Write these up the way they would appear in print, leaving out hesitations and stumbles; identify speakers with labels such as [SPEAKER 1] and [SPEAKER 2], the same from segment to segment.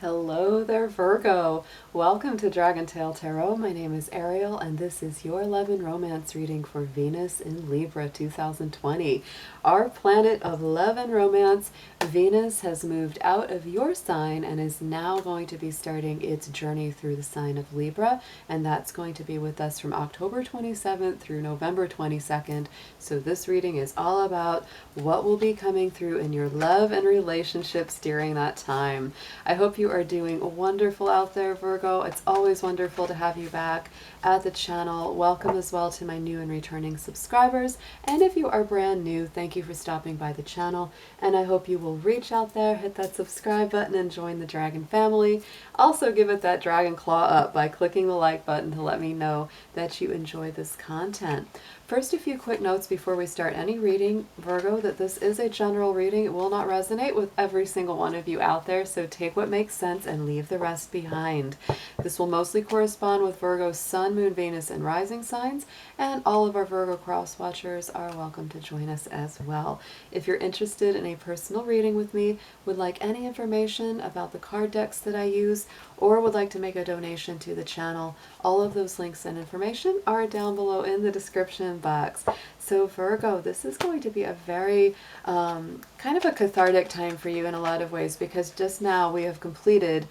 [SPEAKER 1] Hello there, Virgo. Welcome to DragonTaleTarot. My name is Ariel, and this is your love and romance reading for Venus in Libra 2020. Our planet of love and romance, Venus, has moved out of your sign and is now going to be starting its journey through the sign of Libra, and that's going to be with us from October 27th through November 22nd. So this reading is all about what will be coming through in your love and relationships during that time. I hope you are doing wonderful out there, Virgo. It's always wonderful to have you back at the channel. Welcome as well to my new and returning subscribers. And if you are brand new, thank you for stopping by the channel. And I hope you will reach out there, hit that subscribe button, and join the dragon family. Also give it that dragon claw up by clicking the like button to let me know that you enjoy this content. First, a few quick notes before we start any reading, Virgo, that this is a general reading. It will not resonate with every single one of you out there, so take what makes sense and leave the rest behind. This will mostly correspond with Virgo's Sun, Moon, Venus, and Rising signs, and all of our Virgo cross watchers are welcome to join us as well. If you're interested in a personal reading with me, would like any information about the card decks that I use, or would like to make a donation to the channel, all of those links and information are down below in the description box. So Virgo, this is going to be a very kind of a cathartic time for you in a lot of ways, because just now we have completed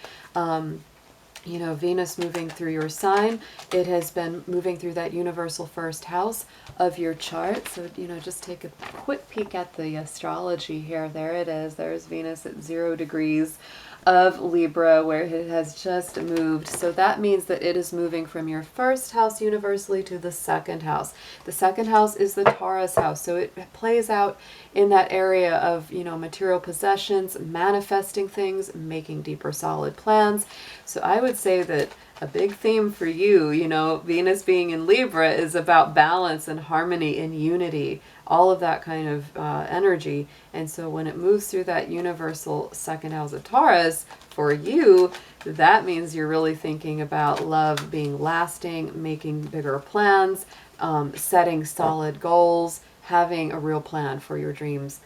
[SPEAKER 1] Venus moving through your sign. It has been moving through that universal first house of your chart. So, just take a quick peek at the astrology here. There it is. There's Venus at 0 degrees of Libra, where it has just moved. So that means that it is moving from your first house universally to the second house. The second house is the Taurus house. So it plays out in that area of, material possessions, manifesting things, making deeper solid plans. So I would say that a big theme for you, Venus being in Libra, is about balance and harmony and unity, all of that kind of energy. And so when it moves through that universal second house of Taurus, for you, that means you're really thinking about love being lasting, making bigger plans, setting solid goals, having a real plan for your dreams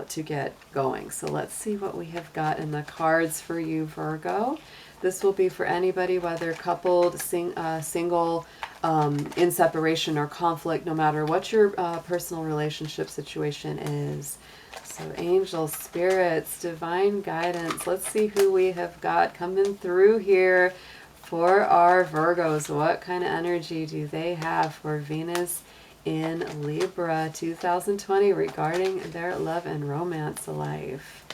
[SPEAKER 1] to get going. So let's see what we have got in the cards for you, Virgo. This will be for anybody, whether coupled, single, in separation or conflict, no matter what your personal relationship situation is. So angels, spirits, divine guidance. Let's see who we have got coming through here for our Virgos. What kind of energy do they have for Venus in Libra 2020 regarding their love and romance life?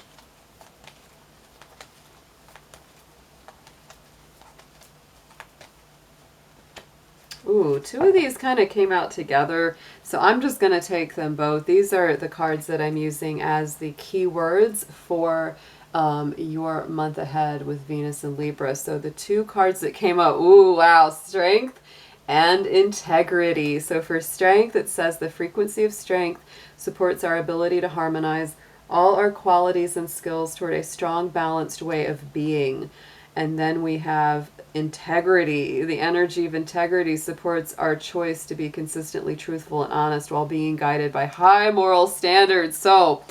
[SPEAKER 1] Ooh, two of these kind of came out together, so I'm just going to take them both. These are the cards that I'm using as the keywords for your month ahead with Venus and Libra. So the two cards that came out, ooh, wow, strength and integrity. So for strength, it says the frequency of strength supports our ability to harmonize all our qualities and skills toward a strong, balanced way of being. And then we have integrity. The energy of integrity supports our choice to be consistently truthful and honest while being guided by high moral standards. So,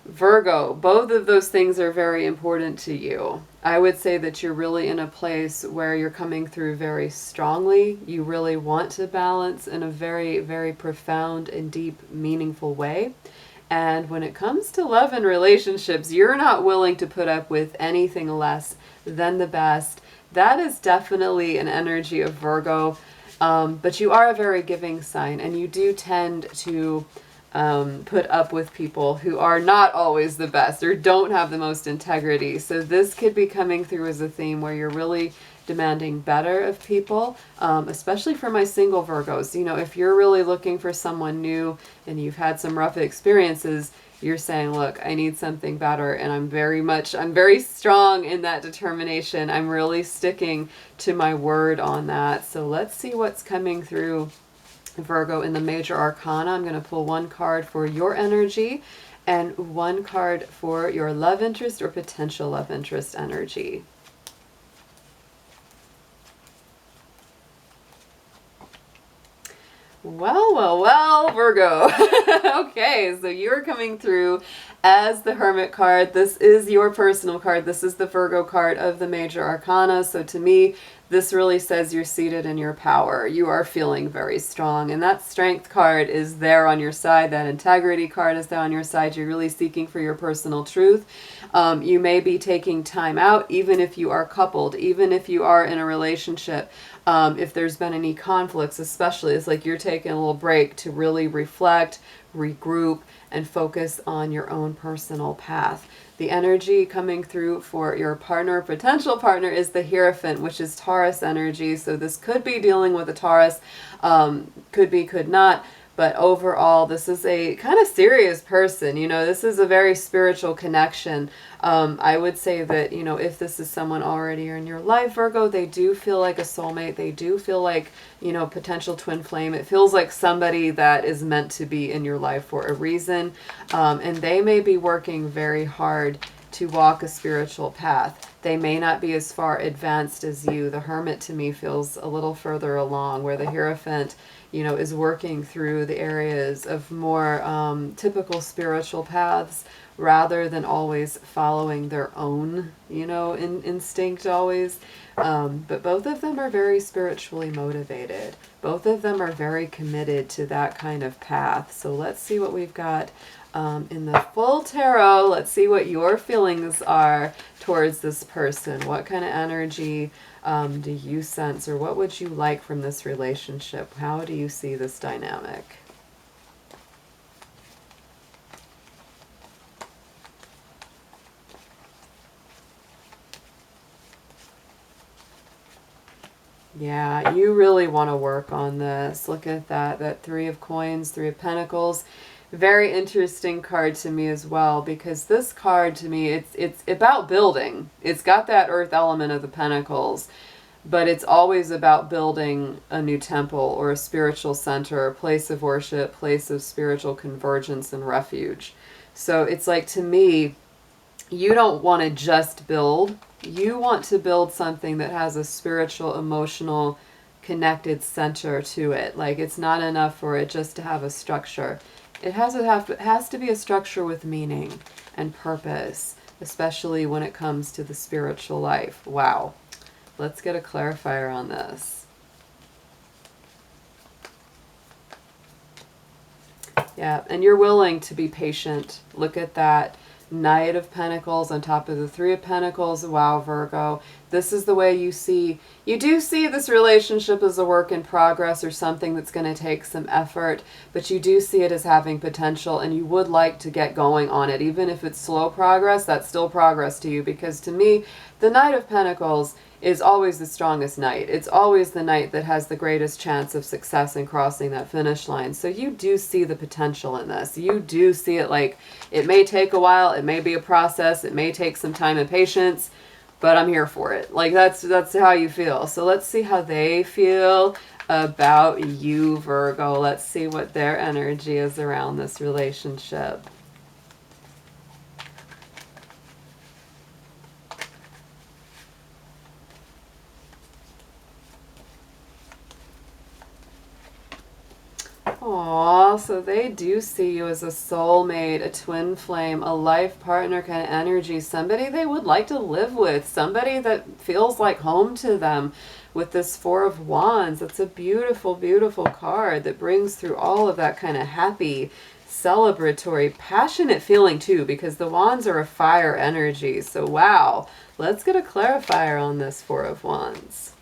[SPEAKER 1] Virgo, both of those things are very important to you. I would say that you're really in a place where you're coming through very strongly. You really want to balance in a very, very profound and deep, meaningful way. And when it comes to love and relationships, you're not willing to put up with anything less than the best. That is definitely an energy of Virgo. But you are a very giving sign, and you do tend to put up with people who are not always the best or don't have the most integrity. So this could be coming through as a theme where you're really demanding better of people, especially for my single Virgos. If you're really looking for someone new and you've had some rough experiences, you're saying, look, I need something better, and I'm very strong in that determination. I'm really sticking to my word on that. So let's see what's coming through, Virgo, in the major arcana. I'm going to pull one card for your energy and one card for your love interest or potential love interest energy. Well, Virgo. Okay, so you're coming through as the Hermit card. This is your personal card. This is the Virgo card of the Major Arcana. So to me, this really says you're seated in your power. You are feeling very strong. And that Strength card is there on your side. That Integrity card is there on your side. You're really seeking for your personal truth. You may be taking time out, even if you are coupled, even if you are in a relationship. If there's been any conflicts, especially, it's like you're taking a little break to really reflect, regroup, and focus on your own personal path. The energy coming through for your partner, potential partner, is the Hierophant, which is Taurus energy. So this could be dealing with a Taurus, could be, could not. But overall, this is a kind of serious person. You know, this is a very spiritual connection. I would say that, you know, if this is someone already in your life, Virgo, they do feel like a soulmate. They do feel like, you know, potential twin flame. It feels like somebody that is meant to be in your life for a reason. And they may be working very hard to walk a spiritual path. They may not be as far advanced as you. The Hermit to me feels a little further along, where the Hierophant, you know, is working through the areas of more typical spiritual paths, rather than always following their own, you know, instinct always. But both of them are very spiritually motivated. Both of them are very committed to that kind of path. So let's see what we've got in the full tarot. Let's see what your feelings are towards this person. What kind of energy do you sense, or what would you like from this relationship? How do you see this dynamic? Yeah, you really want to work on this. Look at that Three of Coins, Three of Pentacles. Very interesting card to me as well, because this card to me, it's about building. It's got that earth element of the Pentacles, but it's always about building a new temple or a spiritual center, a place of worship, place of spiritual convergence and refuge. So it's like, to me, you don't want to just build. You want to build something that has a spiritual, emotional, connected center to it. Like, it's not enough for it just to have a structure. It has to be a structure with meaning and purpose, especially when it comes to the spiritual life. Wow. Let's get a clarifier on this. Yeah, and you're willing to be patient. Look at that Knight of Pentacles on top of the Three of Pentacles. Wow, Virgo. This is the way you do see this relationship as a work in progress, or something that's going to take some effort, but you do see it as having potential, and you would like to get going on it. Even if it's slow progress, that's still progress to you, because to me, the Knight of Pentacles is always the strongest knight. It's always the knight that has the greatest chance of success in crossing that finish line. So you do see the potential in this. You do see it. Like, it may take a while, it may be a process, it may take some time and patience, but I'm here for it. Like, that's how you feel. So let's see how they feel about you, Virgo. Let's see what their energy is around this relationship. Aw, so they do see you as a soulmate, a twin flame, a life partner kind of energy, somebody they would like to live with, somebody that feels like home to them. With this Four of Wands, it's a beautiful, beautiful card that brings through all of that kind of happy, celebratory, passionate feeling too, because the Wands are a fire energy. So wow, let's get a clarifier on this Four of Wands.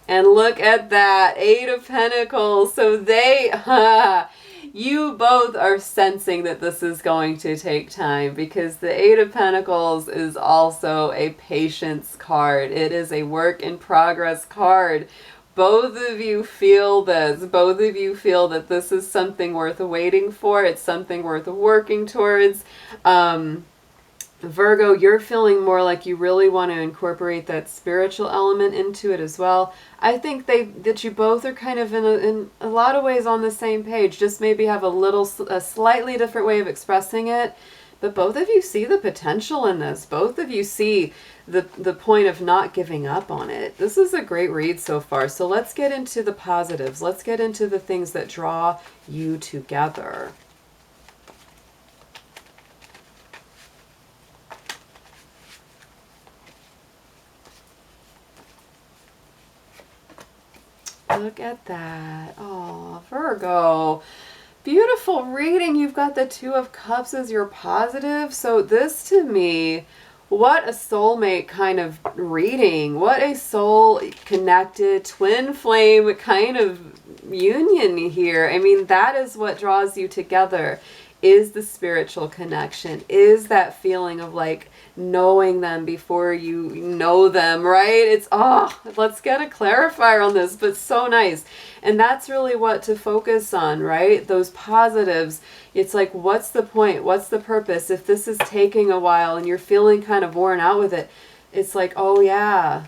[SPEAKER 1] And look at that, Eight of Pentacles. So they, you both are sensing that this is going to take time, because the Eight of Pentacles is also a patience card. It is a work in progress card. Both of you feel this. Both of you feel that this is something worth waiting for. It's something worth working towards. Virgo, you're feeling more like you really want to incorporate that spiritual element into it as well. I think that you both are kind of in a lot of ways on the same page, just maybe have a slightly different way of expressing it. but both of you see the potential in this. Both of you see the point of not giving up on it. This is a great read so far. So let's get into the positives. Let's get into the things that draw you together. Look at that. Oh, Virgo. Beautiful reading. You've got the Two of Cups as your positive. So this to me, what a soulmate kind of reading. What a soul connected twin flame kind of union here. I mean, that is what draws you together, is the spiritual connection, is that feeling of like knowing them before you know them, right? It's, oh, let's get a clarifier on this, but so nice. And that's really what to focus on, right? Those positives. It's like, what's the point? What's the purpose? If this is taking a while and you're feeling kind of worn out with it, it's like, oh yeah,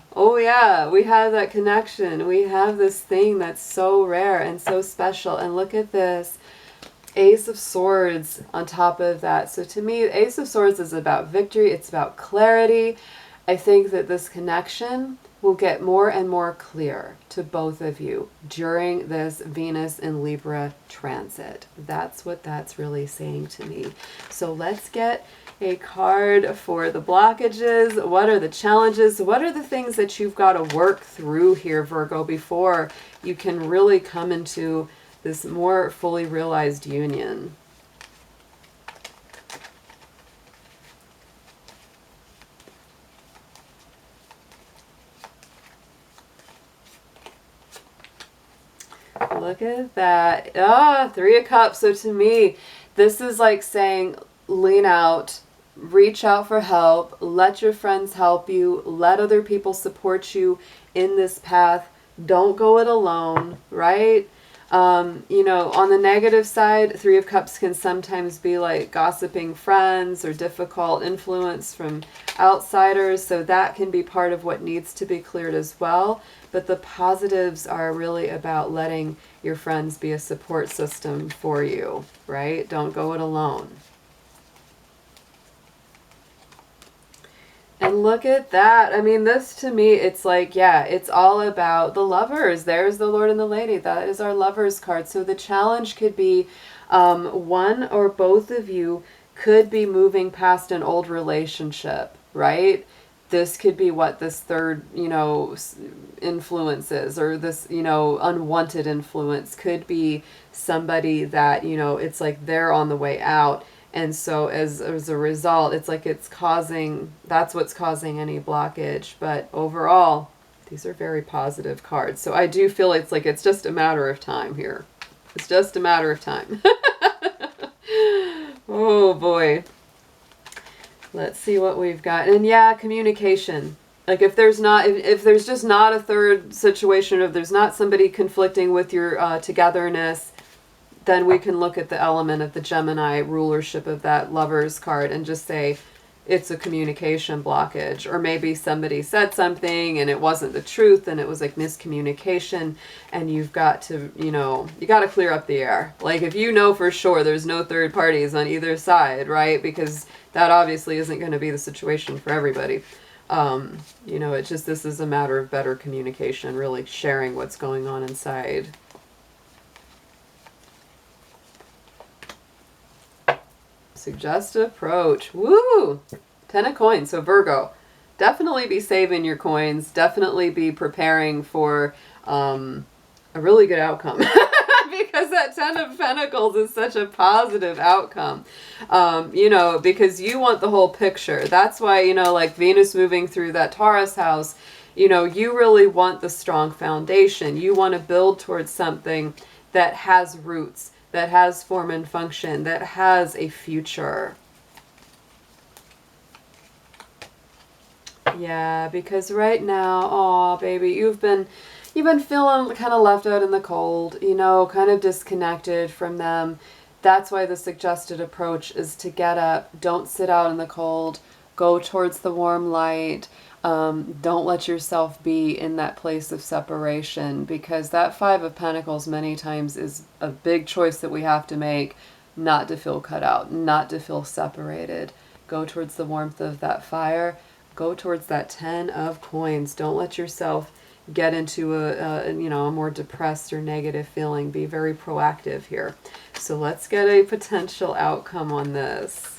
[SPEAKER 1] we have that connection. We have this thing that's so rare and so special. And look at this. Ace of Swords on top of that. So to me, Ace of Swords is about victory. It's about clarity. I think that this connection will get more and more clear to both of you during this Venus in Libra transit. That's what that's really saying to me. So let's get a card for the blockages. What are the challenges? What are the things that you've got to work through here, Virgo, before you can really come into this more fully realized union? Look at that. Ah, Three of Cups. So to me, this is like saying, lean out, reach out for help, let your friends help you, let other people support you in this path. Don't go it alone, right? You know, on the negative side, Three of Cups can sometimes be like gossiping friends or difficult influence from outsiders. So that can be part of what needs to be cleared as well. But the positives are really about letting your friends be a support system for you, right? Don't go it alone. And look at that. I mean, this to me, it's like, yeah, it's all about the lovers. There's the Lord and the Lady. That is our lovers card. So the challenge could be one or both of you could be moving past an old relationship, right? This could be what this third, you know, influence is, or this, you know, unwanted influence could be somebody that, you know, it's like they're on the way out. And so as a result, it's like it's causing, that's what's causing any blockage. But overall, these are very positive cards. So I do feel it's like it's just a matter of time here. It's just a matter of time. Oh boy. Let's see what we've got. And yeah, communication. Like if there's not, if there's just not a third situation, or if there's not somebody conflicting with your togetherness, then we can look at the element of the Gemini rulership of that Lovers card and just say it's a communication blockage. Or maybe somebody said something and it wasn't the truth and it was like miscommunication, and you've got to, you know, you got to clear up the air. Like if you know for sure there's no third parties on either side, right? Because that obviously isn't going to be the situation for everybody. You know, it's just, this is a matter of better communication, really sharing what's going on inside. Suggested approach. Woo! 10 of coins. So Virgo, definitely be saving your coins. Definitely be preparing for a really good outcome. Because that 10 of Pentacles is such a positive outcome. You know, because you want the whole picture. That's why, you know, like Venus moving through that Taurus house, you know, you really want the strong foundation. You want to build towards something that has roots, that has form and function, that has a future. Yeah, because right now, oh baby, you've been feeling kind of left out in the cold, you know, kind of disconnected from them. That's why the suggested approach is to get up, don't sit out in the cold, go towards the warm light. Don't let yourself be in that place of separation, because that 5 of Pentacles many times is a big choice that we have to make not to feel cut out, not to feel separated. Go towards the warmth of that fire. Go towards that 10 of coins. Don't let yourself get into a more depressed or negative feeling. Be very proactive here. So let's get a potential outcome on this.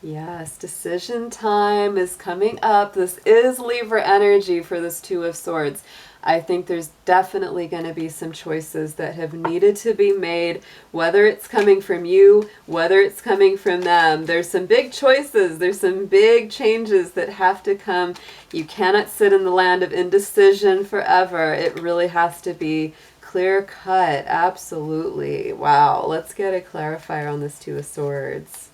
[SPEAKER 1] Yes, decision time is coming up. This is Libra energy for this Two of Swords. I think there's definitely going to be some choices that have needed to be made, whether it's coming from you, whether it's coming from them. There's some big choices. There's some big changes that have to come. You cannot sit in the land of indecision forever. It really has to be clear cut. Absolutely. Wow. Let's get a clarifier on this Two of Swords.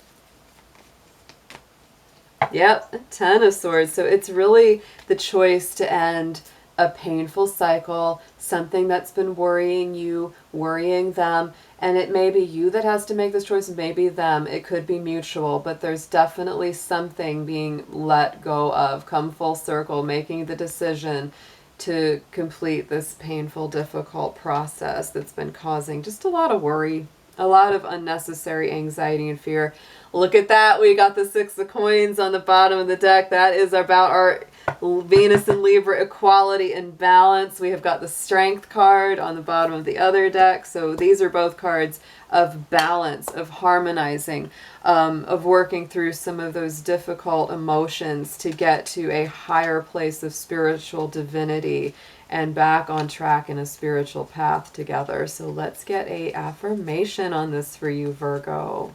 [SPEAKER 1] Yep, 10 of Swords. So it's really the choice to end a painful cycle, something that's been worrying you, worrying them, and it may be you that has to make this choice, maybe them. It could be mutual, but there's definitely something being let go of. Come full circle, making the decision to complete this painful, difficult process that's been causing just a lot of worry, a lot of unnecessary anxiety and fear. Look at that. We got the 6 of coins on the bottom of the deck. That is about our Venus and Libra equality and balance. We have got the Strength card on the bottom of the other deck. So these are both cards of balance, of harmonizing, of working through some of those difficult emotions to get to a higher place of spiritual divinity and back on track in a spiritual path together. So let's get a affirmation on this for you, Virgo.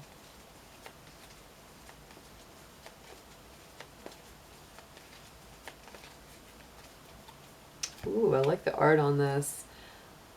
[SPEAKER 1] Ooh, I like the art on this.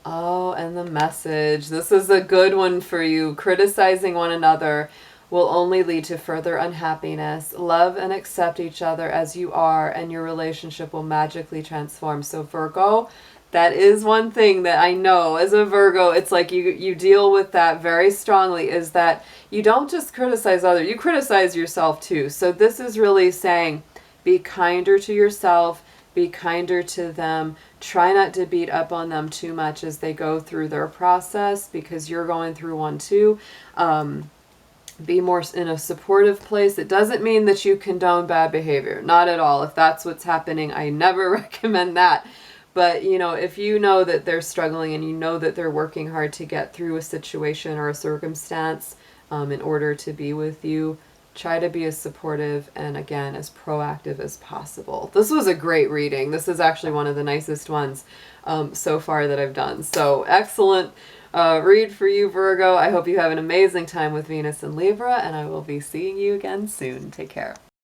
[SPEAKER 1] Oh, and the message. This is a good one for you. Criticizing one another will only lead to further unhappiness. Love and accept each other as you are, and your relationship will magically transform. So Virgo, that is one thing that I know as a Virgo, it's like you deal with that very strongly, is that you don't just criticize others, you criticize yourself too. So this is really saying, be kinder to yourself, be kinder to them. Try not to beat up on them too much as they go through their process, because you're going through one too. Be more in a supportive place. It doesn't mean that you condone bad behavior. Not at all. If that's what's happening, I never recommend that. But, you know, if you know that they're struggling and you know that they're working hard to get through a situation or a circumstance in order to be with you, try to be as supportive and, again, as proactive as possible. This was a great reading. This is actually one of the nicest ones so far that I've done. So excellent read for you, Virgo. I hope you have an amazing time with Venus and Libra, and I will be seeing you again soon. Take care.